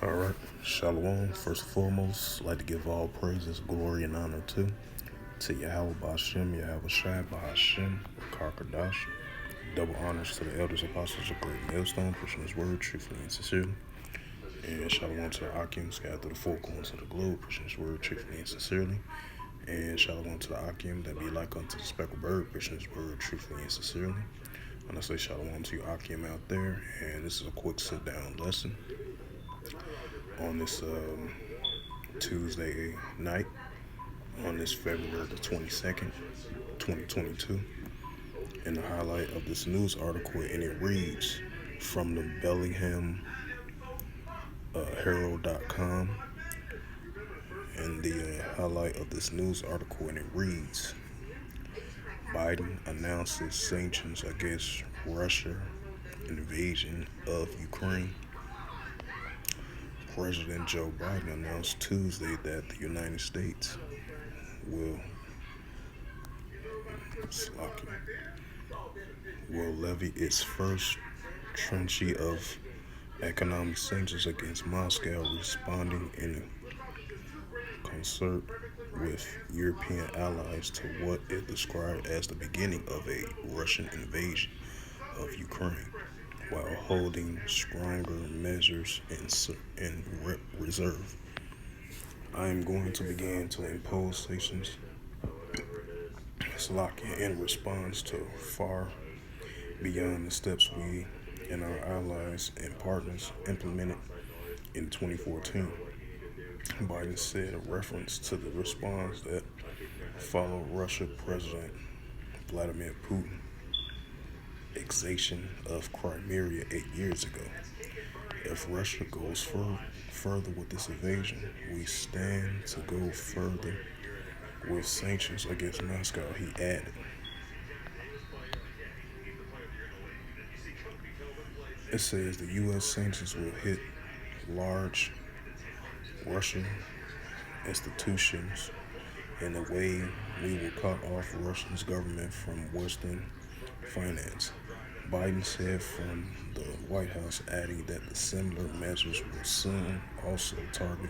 All right, Shalom. First and foremost, I'd like to give all praises, glory, and honor to Yahweh Bashem, Yahweh Shai Bahashem, Karkadash. Double honors to the elders, apostles of Great Millstone, pushing his word truthfully and sincerely. And Shalom to the Akim, scattered through the four corners of the globe, pushing his word truthfully and sincerely. And Shalom to the Akim that be like unto the speckled bird, pushing his word truthfully and sincerely. And I say Shalom to you, Akim, out there. And this is a quick sit down lesson on this Tuesday night, on this February the 22nd, 2022. And the highlight of this news article, and it reads from the Bellingham Herald.com. And the highlight of this news article, and it reads Biden announces sanctions against Russia invasion of Ukraine. President Joe Biden announced Tuesday that the United States will levy its first tranche of economic sanctions against Moscow, responding in concert with European allies to what it described as the beginning of a Russian invasion of Ukraine, while holding stronger measures in reserve. I am going to begin to impose sanctions in response to far beyond the steps we and our allies and partners implemented in 2014. Biden said in reference to the response that followed Russia President Vladimir Putin's annexation of Crimea 8 years ago. If Russia goes further with this invasion, we stand to go further with sanctions against Moscow, he added. It says the U.S. sanctions will hit large Russian institutions in a way we will cut off Russia's government from Western finance. Biden said from the White House, adding that the similar measures will soon also target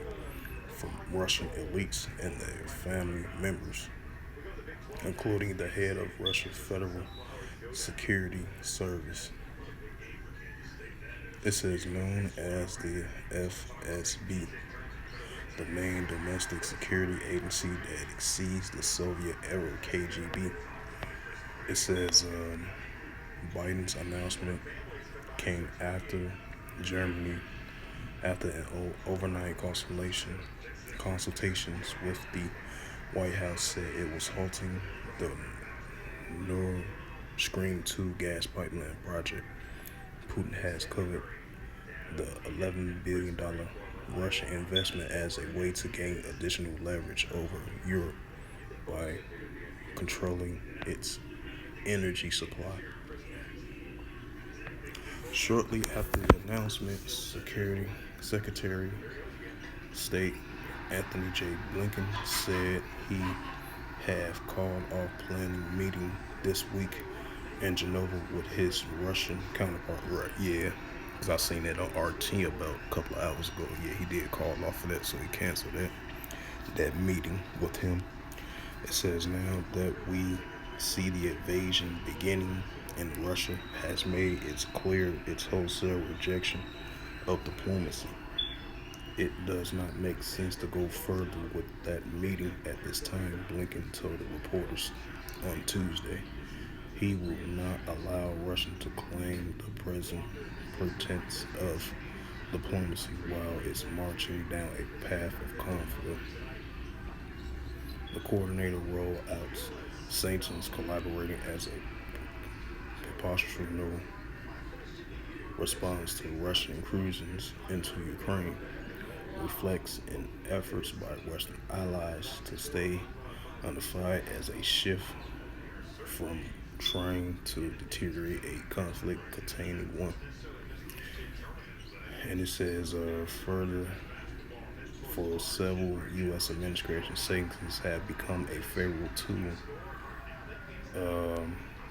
from Russian elites and their family members, including the head of Russia's Federal Security Service. It says known as the FSB, the main domestic security agency that exceeds the Soviet-era KGB. It says Biden's announcement came after Germany, after an overnight consultations with the White House said it was halting the Nord Stream 2 gas pipeline project. Putin has covered the $11 billion Russian investment as a way to gain additional leverage over Europe by controlling its energy supply. Shortly after the announcement, Secretary of State Anthony J. Blinken said he have called off planning meeting this week in Geneva with his Russian counterpart. Right, yeah, because I seen that on RT about a couple of hours ago. Yeah, he did call off for that, so he canceled that meeting with him. It says now that we see the invasion beginning and Russia has made it clear its wholesale rejection of diplomacy. It does not make sense to go further with that meeting at this time, Blinken told the reporters on Tuesday. He will not allow Russia to claim the present pretense of diplomacy while it's marching down a path of conflict. The coordinator rolled out sanctions, collaborating as a proportional response to Russian incursions into Ukraine, reflects in efforts by Western allies to stay unified as a shift from trying to deteriorate a conflict containing one. And it says further, for several U.S. administrations, sanctions have become a favorable tool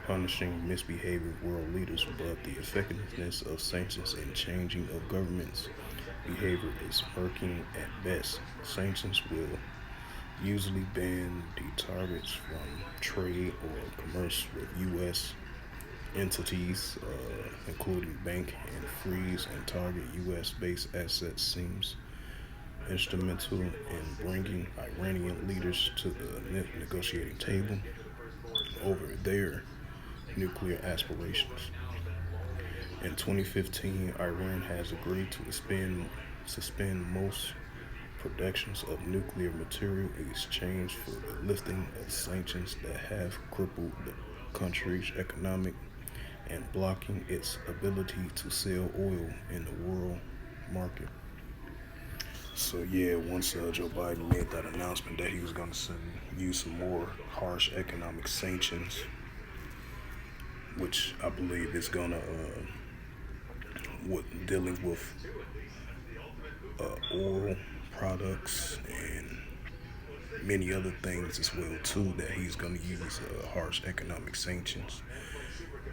punishing misbehaving world leaders, but the effectiveness of sanctions and changing of governments behavior is working at best. Sanctions will usually ban the targets from trade or commerce with U.S. entities, including bank, and freeze and target U.S. based assets seems instrumental in bringing Iranian leaders to the negotiating table over their nuclear aspirations. In 2015, Iran has agreed to suspend most productions of nuclear material in exchange for the lifting of sanctions that have crippled the country's economic and blocking its ability to sell oil in the world market. So yeah, once Joe Biden made that announcement that he was going to use some more harsh economic sanctions, which I believe is going to with dealing with oil products and many other things as well too, that he's going to use harsh economic sanctions.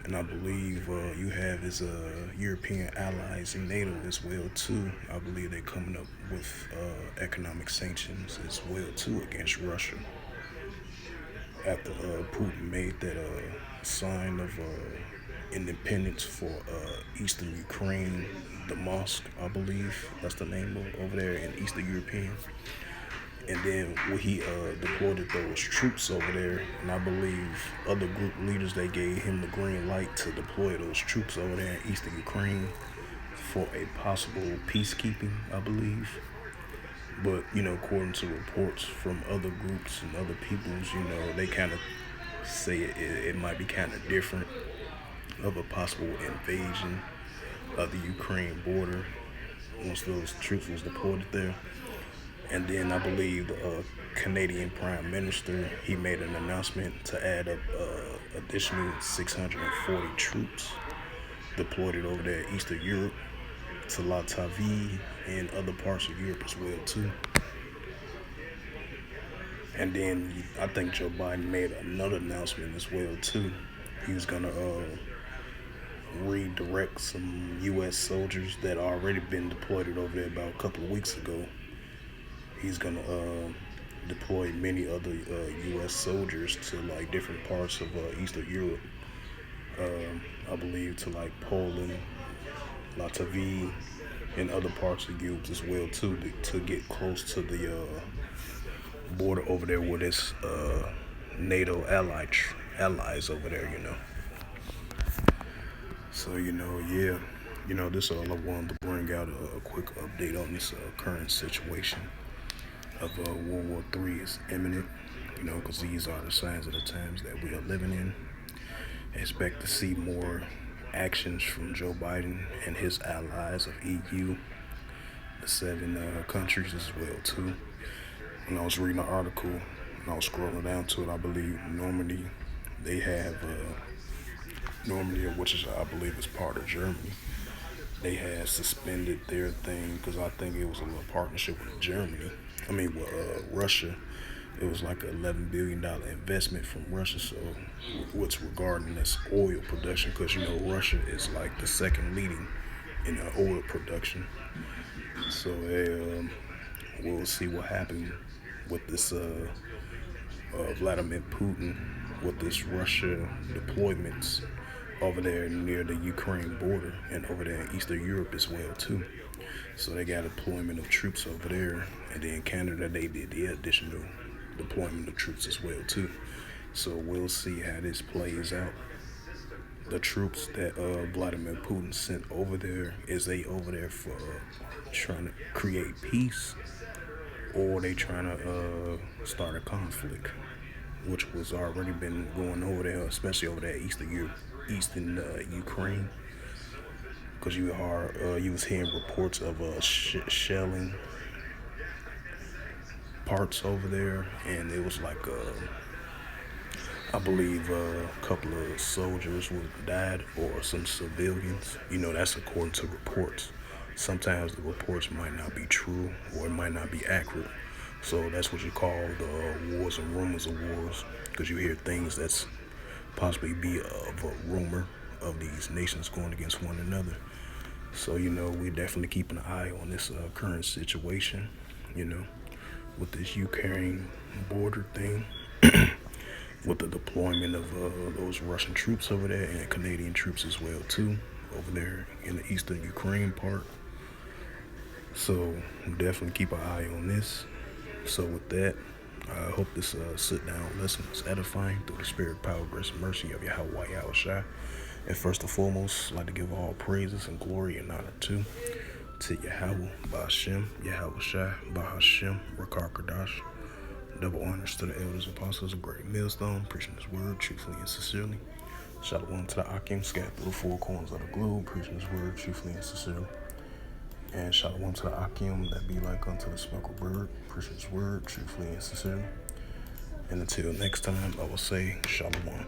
And I believe you have his European allies in NATO as well too. I believe they're coming up with economic sanctions as well too against Russia after Putin made that sign of independence for Eastern Ukraine, the mosque, I believe that's the name of over there in Eastern European. And then when he deployed those troops over there, and I believe other group leaders, they gave him the green light to deploy those troops over there in Eastern Ukraine for a possible peacekeeping, I believe. But according to reports from other groups and other peoples, they kind of say it might be kind of different of a possible invasion of the Ukraine border once those troops was deployed there. And then I believe the Canadian Prime Minister, he made an announcement to add up additional 640 troops deployed over there in Eastern Europe to Latavie and other parts of Europe as well too. And then I think Joe Biden made another announcement as well too. He was gonna redirect some U.S. soldiers that already been deployed over there about a couple of weeks ago. He's gonna deploy many other U.S. soldiers to like different parts of Eastern Europe. I believe to like Poland, Latvia, and other parts of Europe as well too, to get close to the border over there with its NATO allies over there. So yeah, this all I wanted to bring out a quick update on this current situation of World War III is imminent, because these are the signs of the times that we are living in. Expect to see more actions from Joe Biden and his allies of EU, the seven countries as well too. When I was reading an article and I was scrolling down to it, I believe Normandy, they have Normandy, which is I believe is part of Germany. They had suspended their thing because I think it was a little partnership with Germany. I mean, with Russia. It was like an $11 billion investment from Russia. So what's regarding this oil production, because Russia is like the second leading in oil production. So we'll see what happens with this Vladimir Putin with this Russia deployments over there near the Ukraine border and over there in Eastern Europe as well too. So they got deployment of troops over there, and then Canada, they did the additional deployment of troops as well too. So we'll see how this plays out. The troops that Vladimir Putin sent over there, is they over there for trying to create peace, or they trying to start a conflict, which was already been going over there, especially over there Eastern Ukraine, because you was hearing reports of shelling parts over there, and it was like I believe a couple of soldiers would died or some civilians. That's according to reports. Sometimes the reports might not be true or it might not be accurate. So that's what you call the wars and rumors of wars, because you hear things that's possibly be of a rumor of these nations going against one another. So, we're definitely keeping an eye on this current situation, you know, with this Ukraine border thing, with the deployment of those Russian troops over there and Canadian troops as well, too, over there in the eastern Ukraine part. So, definitely keep an eye on this. So, with that, I hope this sit-down lesson is edifying through the spirit, power, grace, and mercy of Yahweh Yahushua. And first and foremost, I'd like to give all praises and glory and honor to Yahweh, Ba'ashem, Yahushua, Ba'ashem, Rakar Kadash. Double honors to the elders, apostles of Great Millstone, preaching His word truthfully and sincerely. Shalom to the Akim, scattered through the four corners of the globe, preaching His word truthfully and sincerely. And shalom to the Akim that be like unto the speckled bird, preaching His word truthfully and sincerely. And until next time, I will say shalom.